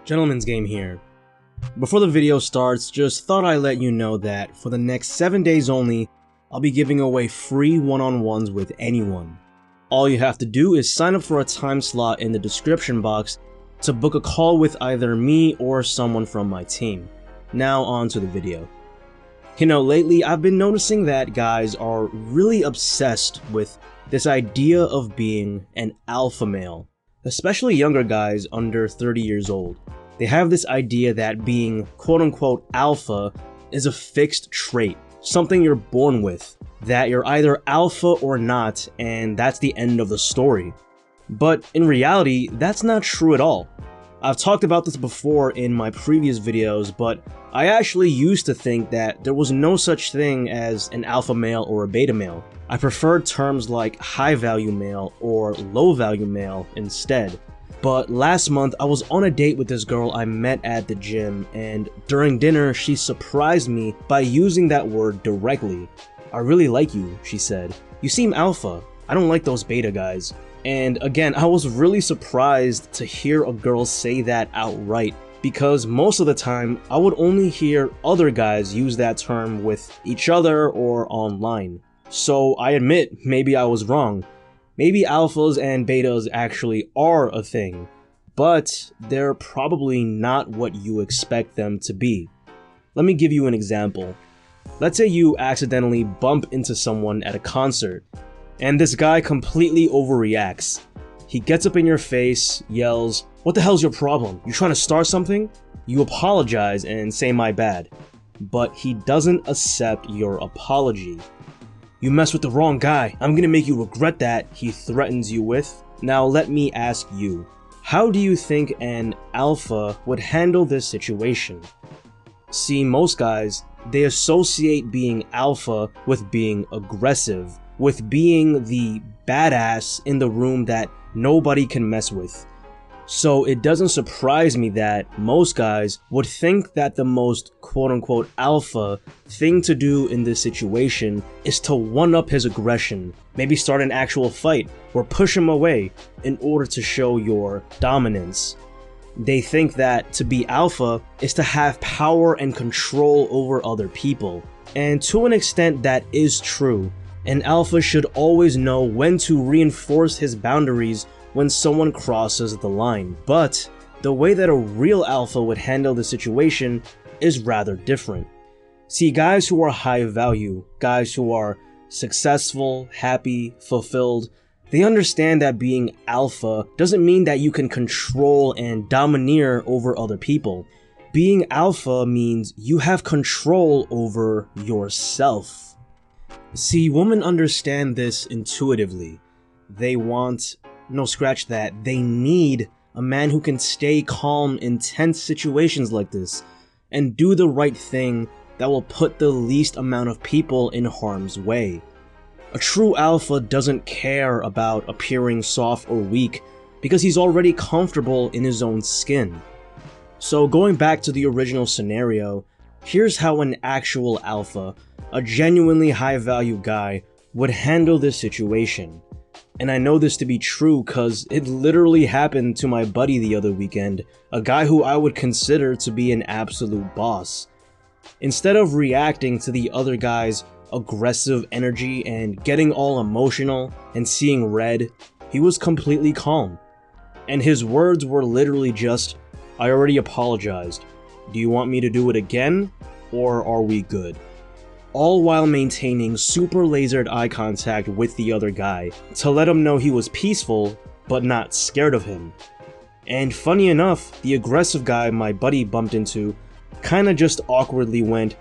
Gentleman's Game here. Before the video starts, just thought I'd let you know that for the next 7 days only, I'll be giving away free one-on-ones with anyone. All you have to do is sign up for a time slot in the description box to book a call with either me or someone from my team. Now on to the video. You know, lately I've been noticing that guys are really obsessed with this idea of being an alpha male. Especially younger guys under 30 years old. They have this idea that being quote-unquote alpha is a fixed trait, something you're born with, that you're either alpha or not, and that's the end of the story. But in reality, that's not true at all. I've talked about this before in my previous videos, but I actually used to think that there was no such thing as an alpha male or a beta male. I preferred terms like high value male or low value male instead. But last month I was on a date with this girl I met at the gym, and during dinner she surprised me by using that word directly. "I really like you," she said. "You seem alpha. I don't like those beta guys." And again, I was really surprised to hear a girl say that outright, because most of the time I would only hear other guys use that term with each other or online. So I admit, maybe I was wrong. Maybe alphas and betas actually are a thing, but they're probably not what you expect them to be. Let me give you an example. Let's say you accidentally bump into someone at a concert, and this guy completely overreacts. He gets up in your face, yells, "What the hell's your problem? You trying to start something?" You apologize and say "my bad," but he doesn't accept your apology. "You messed with the wrong guy. I'm gonna make you regret that," he threatens you with. Now let me ask you, how do you think an alpha would handle this situation? See, most guys, they associate being alpha with being aggressive, with being the badass in the room that nobody can mess with. So it doesn't surprise me that most guys would think that the most quote-unquote alpha thing to do in this situation is to one-up his aggression, maybe start an actual fight, or push him away in order to show your dominance. They think that to be alpha is to have power and control over other people. And to an extent that is true. An alpha should always know when to reinforce his boundaries when someone crosses the line, but the way that a real alpha would handle the situation is rather different. See, guys who are high value, guys who are successful, happy, fulfilled, they understand that being alpha doesn't mean that you can control and domineer over other people. Being alpha means you have control over yourself. See, women understand this intuitively. They want, no, scratch that, they need a man who can stay calm in tense situations like this and do the right thing that will put the least amount of people in harm's way. A true alpha doesn't care about appearing soft or weak because he's already comfortable in his own skin. So going back to the original scenario, here's how an actual alpha, a genuinely high-value guy, would handle this situation. And I know this to be true cause it literally happened to my buddy the other weekend, a guy who I would consider to be an absolute boss. Instead of reacting to the other guy's aggressive energy and getting all emotional and seeing red, he was completely calm. And his words were literally just, "I already apologized. Do you want me to do it again, or are we good?" All while maintaining super lasered eye contact with the other guy to let him know he was peaceful, but not scared of him. And funny enough, the aggressive guy my buddy bumped into kinda just awkwardly went,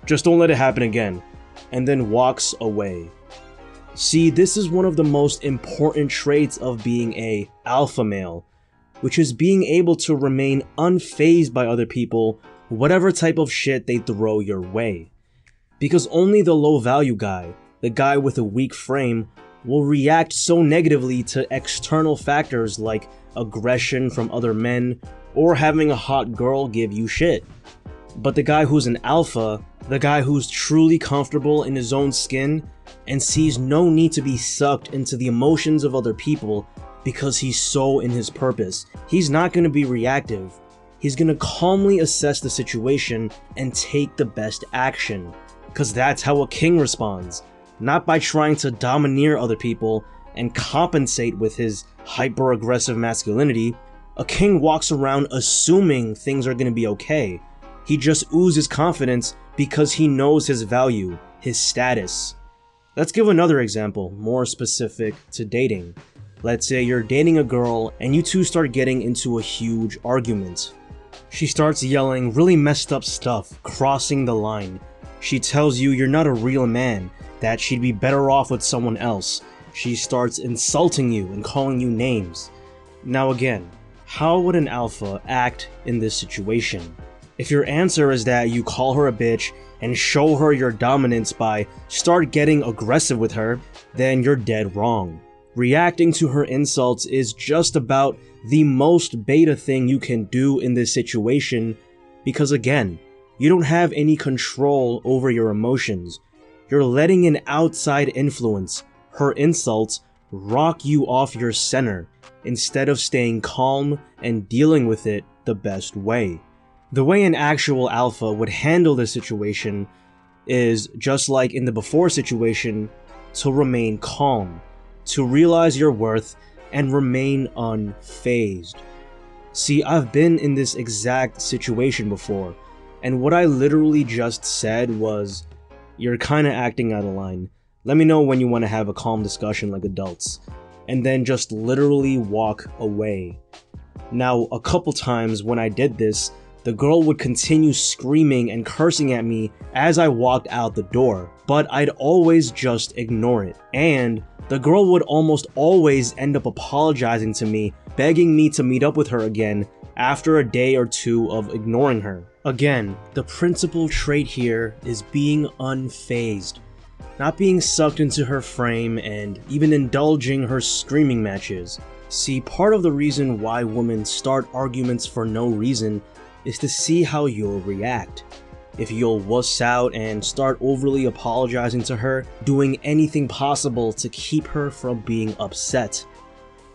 just don't let it happen again," and then walks away. See, this is one of the most important traits of being a alpha male, which is being able to remain unfazed by other people, whatever type of shit they throw your way. Because only the low value guy, the guy with a weak frame, will react so negatively to external factors like aggression from other men or having a hot girl give you shit. But the guy who's an alpha, the guy who's truly comfortable in his own skin and sees no need to be sucked into the emotions of other people, because he's so in his purpose. He's not going to be reactive. He's going to calmly assess the situation and take the best action. Because that's how a king responds. Not by trying to domineer other people and compensate with his hyper-aggressive masculinity. A king walks around assuming things are going to be okay. He just oozes confidence because he knows his value, his status. Let's give another example, more specific to dating. Let's say you're dating a girl and you two start getting into a huge argument. She starts yelling really messed up stuff, crossing the line. She tells you you're not a real man, that she'd be better off with someone else. She starts insulting you and calling you names. Now again, how would an alpha act in this situation? If your answer is that you call her a bitch and show her your dominance by start getting aggressive with her, then you're dead wrong. Reacting to her insults is just about the most beta thing you can do in this situation because again, you don't have any control over your emotions. You're letting an outside influence, her insults, rock you off your center instead of staying calm and dealing with it the best way. The way an actual alpha would handle this situation is, just like in the before situation, to remain calm, to realize your worth, and remain unfazed. See, I've been in this exact situation before, and what I literally just said was, "You're kinda acting out of line. Let me know when you want to have a calm discussion like adults," and then just literally walk away. Now, a couple times when I did this, the girl would continue screaming and cursing at me as I walked out the door, but I'd always just ignore it. And the girl would almost always end up apologizing to me, begging me to meet up with her again after a day or two of ignoring her. Again, the principal trait here is being unfazed, not being sucked into her frame and even indulging her screaming matches. See, part of the reason why women start arguments for no reason is to see how you'll react. If you'll wuss out and start overly apologizing to her, doing anything possible to keep her from being upset.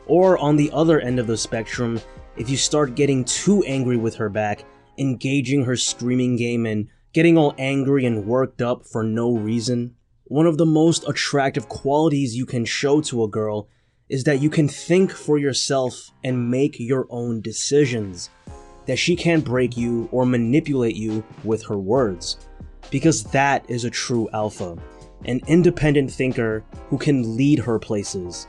Or on the other end of the spectrum, if you start getting too angry with her back, engaging her screaming game and getting all angry and worked up for no reason. One of the most attractive qualities you can show to a girl is that you can think for yourself and make your own decisions. That she can't break you or manipulate you with her words. Because that is a true alpha, an independent thinker who can lead her places.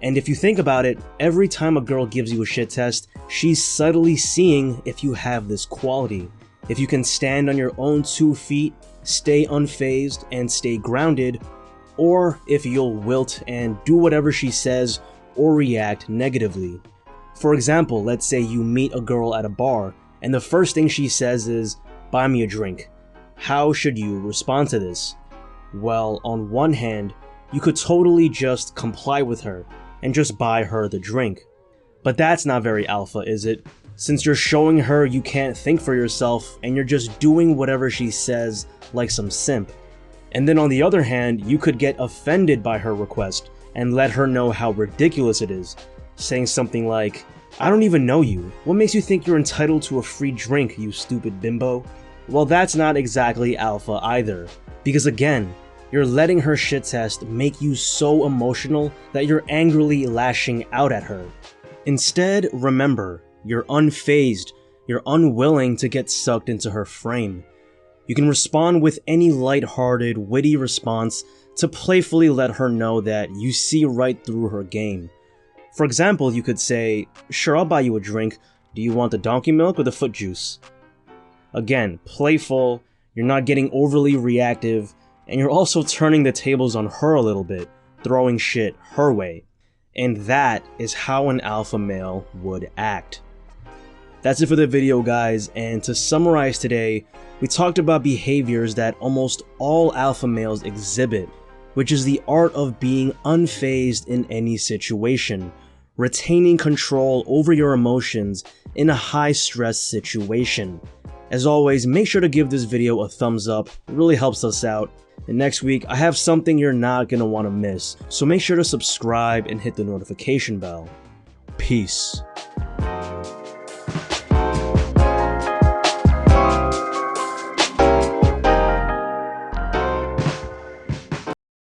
And if you think about it, every time a girl gives you a shit test, she's subtly seeing if you have this quality. If you can stand on your own 2 feet, stay unfazed, and stay grounded, or if you'll wilt and do whatever she says or react negatively. For example, let's say you meet a girl at a bar, and the first thing she says is, "Buy me a drink." How should you respond to this? Well, on one hand, you could totally just comply with her, and just buy her the drink. But that's not very alpha, is it? Since you're showing her you can't think for yourself, and you're just doing whatever she says like some simp. And then on the other hand, you could get offended by her request, and let her know how ridiculous it is. Saying something like, "I don't even know you. What makes you think you're entitled to a free drink, you stupid bimbo?" Well, that's not exactly alpha either. Because again, you're letting her shit test make you so emotional that you're angrily lashing out at her. Instead, remember, you're unfazed. You're unwilling to get sucked into her frame. You can respond with any lighthearted, witty response to playfully let her know that you see right through her game. For example, you could say, "Sure, I'll buy you a drink. Do you want the donkey milk or the foot juice?" Again, playful, you're not getting overly reactive, and you're also turning the tables on her a little bit, throwing shit her way. And that is how an alpha male would act. That's it for the video, guys, and to summarize today, we talked about behaviors that almost all alpha males exhibit, which is the art of being unfazed in any situation, retaining control over your emotions in a high-stress situation. As always, make sure to give this video a thumbs up, it really helps us out. And next week, I have something you're not going to want to miss, so make sure to subscribe and hit the notification bell. Peace.